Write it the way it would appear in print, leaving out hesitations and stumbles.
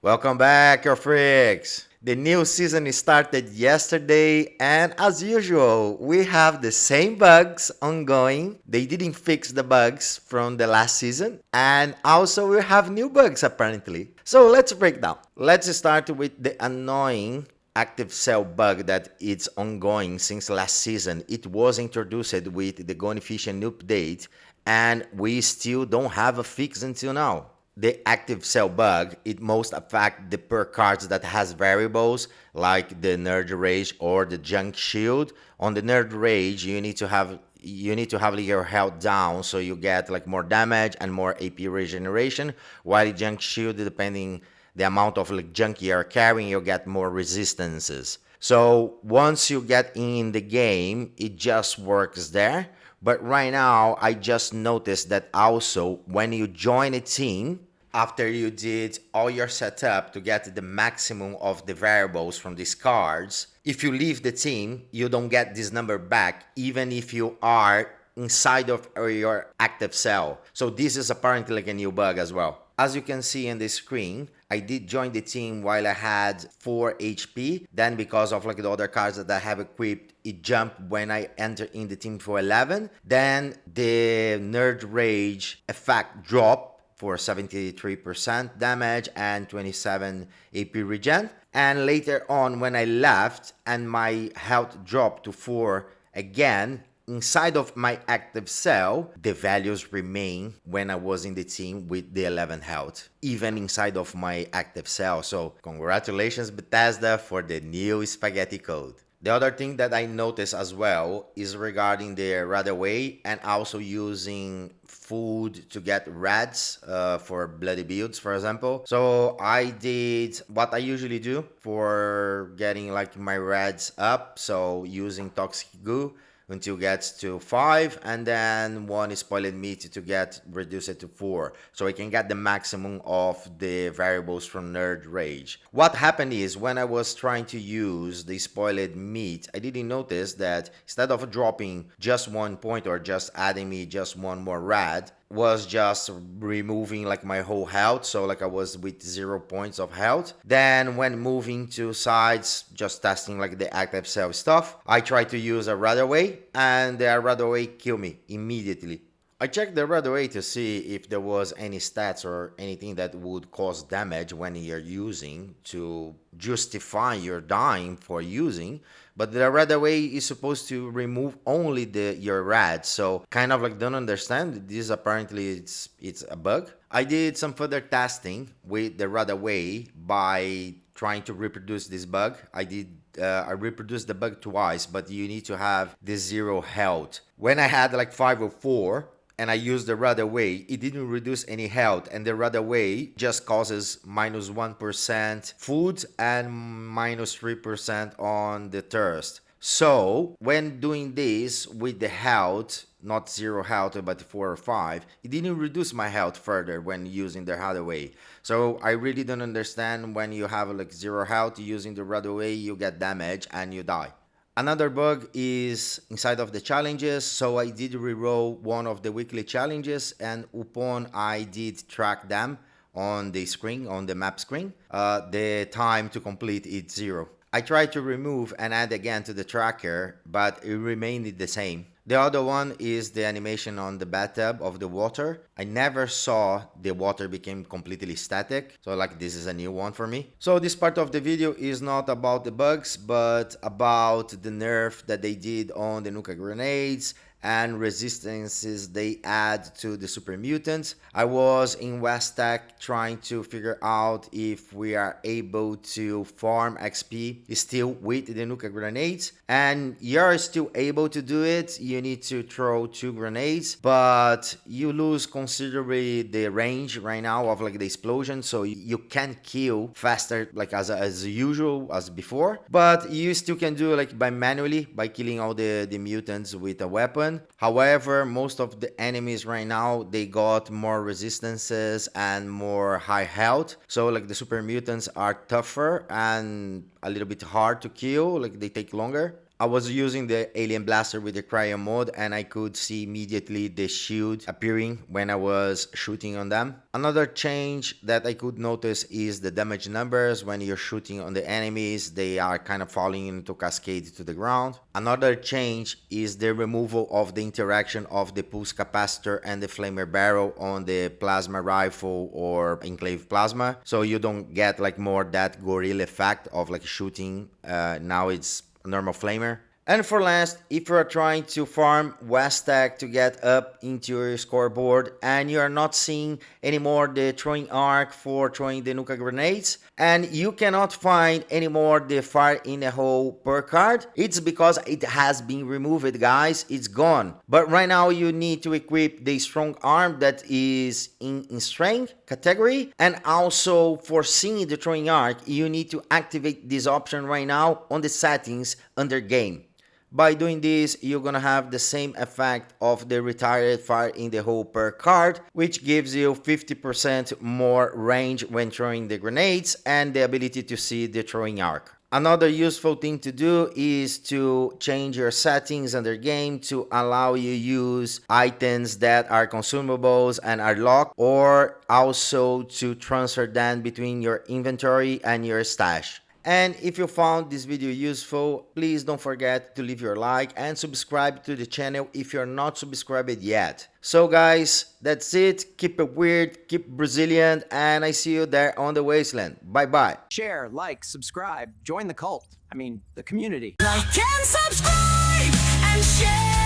Welcome back, your freaks! The new season started yesterday, and as usual, we have the same bugs ongoing. They didn't fix the bugs from the last season, and also we have new bugs apparently. So let's break down. Let's start with the annoying active cell bug that it's ongoing since last season. It was introduced with the Gone Fishing update, and we still don't have a fix until now. The active cell bug, it most affect the perk cards that has variables like the nerd rage or the junk shield. On the nerd rage, you need to have like, your health down so you get like more damage and more AP regeneration, while the junk shield, depending the amount of like junk you're carrying, you get more resistances. So once you get in the game, it just works there. But right now, I just noticed that also when you join a team, after you did all your setup to get the maximum of the variables from these cards, if you leave the team, you don't get this number back, even if you are inside of your active cell. So this is apparently like a new bug as well. As you can see on the screen, I did join the team while I had 4 HP. Then because of like the other cards that I have equipped, it jumped when I enter in the team for 11. Then the Nerd Rage effect dropped for 73% damage and 27 AP regen. And later on when I left and my health dropped to 4 again, inside of my active cell, the values remain when I was in the team with the 11 health, even inside of my active cell. So congratulations Bethesda for the new spaghetti code. The other thing that I noticed as well is regarding the Radaway and also using food to get reds for bloody builds, for example. So I did what I usually do for getting like my reds up. So using toxic goo until it gets to 5, and then 1 spoiled meat to get reduce it to 4, so I can get the maximum of the variables from Nerd Rage. What happened is when I was trying to use the spoiled meat, I didn't notice that instead of dropping just 1 point or just adding me just 1 more rad, was just removing like my whole health, so like I was with 0 points of health. Then when moving to sides, just testing like the active cell stuff, I tried to use a Radaway, and the Radaway killed me immediately. I checked the Radaway to see if there was any stats or anything that would cause damage when you're using to justify your dying for using, but the Radaway is supposed to remove only your rad, so kind of like don't understand. This apparently it's a bug. I did some further testing with the Radaway by trying to reproduce this bug. I reproduced the bug twice, but you need to have the 0 health. When I had like 5 or 4 and I used the Radaway, it didn't reduce any health, and the Radaway just causes minus 1% food and minus 3% on the thirst. So when doing this with the health, not 0 health but 4 or 5, it didn't reduce my health further when using the Radaway. So I really don't understand when you have like 0 health using the Radaway, you get damage and you die. Another bug is inside of the challenges, so I did reroll one of the weekly challenges, and upon I did track them on the screen, on the map screen, the time to complete is 0. I tried to remove and add again to the tracker, but it remained the same. The other one is the animation on the bathtub of the water. I never saw the water became completely static, so like this is a new one for me. So this part of the video is not about the bugs, but about the nerf that they did on the Nuka grenades and resistances they add to the super mutants. I was in West Tek trying to figure out if we are able to farm XP still with the Nuka grenades, and you're still able to do it. You need to throw 2 grenades, but you lose considerably the range right now of like the explosion, so you can kill faster like as usual as before, but you still can do like by manually by killing all the mutants with a weapon. However, most of the enemies right now, they got more resistances and more high health, so like the super mutants are tougher and a little bit hard to kill, like they take longer. I was using the alien blaster with the cryo mode, and I could see immediately the shield appearing when I was shooting on them. Another change that I could notice is the damage numbers. When you're shooting on the enemies, they are kind of falling into cascade to the ground. Another change is the removal of the interaction of the pulse capacitor and the flamer barrel on the plasma rifle or enclave plasma, so you don't get like more that gorilla effect of like shooting. Now it's a normal flamer. And for last, if you are trying to farm West Tek to get up into your scoreboard and you are not seeing anymore the throwing arc for throwing the Nuka grenades, and you cannot find anymore the fire in the hole perk card, it's because it has been removed, guys. It's gone. But right now you need to equip the strong arm that is in strength category, and also for seeing the throwing arc you need to activate this option right now on the settings under game. By doing this, you're gonna have the same effect of the retired fire in the hole perk card, which gives you 50% more range when throwing the grenades and the ability to see the throwing arc. Another useful thing to do is to change your settings under game to allow you use items that are consumables and are locked, or also to transfer them between your inventory and your stash. And if you found this video useful, please don't forget to leave your like and subscribe to the channel if you're not subscribed yet. So guys, that's it. Keep it weird, keep Brazilian, and I see you there on the wasteland. Bye bye. Share, like, subscribe, join the cult. I mean, the community. Like and subscribe and share.